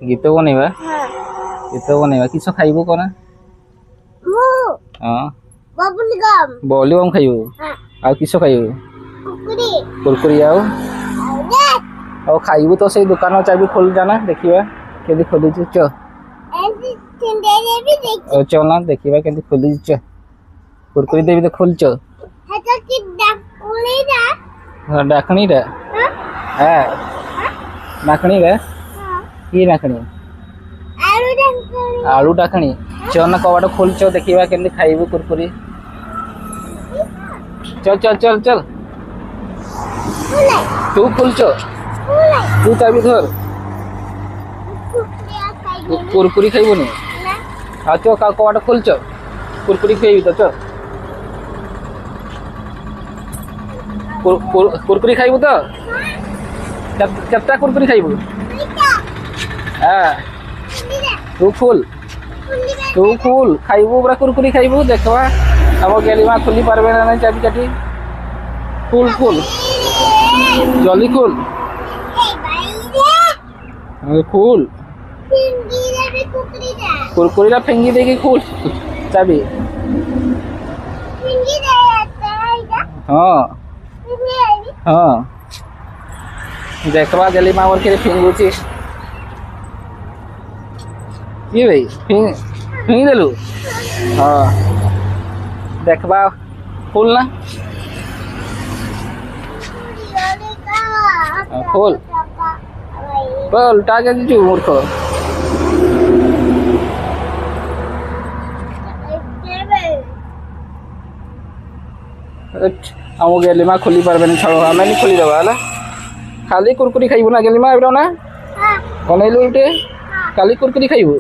गीत बनैबा गीत बनैबा किस खाइबू कना हां बबली गम खाइबू आ किस खाइबू कुरकुरी आ खाइबू तो से दुकान चाबी खोल जाना देखिबा केदी खोली छ चल ना देखिबा केदी खोली छ कुरकुरी देवी तो खोल छ हां डाकणी रे हां नाकणी रे की नाकणी आलू डाकणी चल ना कबाड़ खोल छ देखिबा केदी खाइबू कुरकुरी चल चल चल चल तू खोल छ तू चाबी धर कुरकुरी खाइबू नि हाँ चो का कबाड़ खोल छ कुरकुरी खाइबी तो चल कुरकुरी खाइबू तो केतना कुरकुरी खाइबू हां तू खोल खाइबू बरा कुरकुरी खाइबू देखवा अब गेलीमा खुली पारबे ना चाबी काटी खोल जल्दी खोल खोल कुरकुरी ला फेंगी देगी खोल चाबी हाँ हाँ देखवा जल्दी माँ और के फेंगू छी ये भाई फेंग देलू हाँ देखवा खोल ना खोल उल्टा के दीजिए मूर्ख हम गेली माँ खोली पारबे नहीं छाड़ो हमें नहीं खोली देवा है खाली कुरकुरी खाइबू ना गेली माँ ना बनैलू उल्टे खाली कुरकुरी खाइबू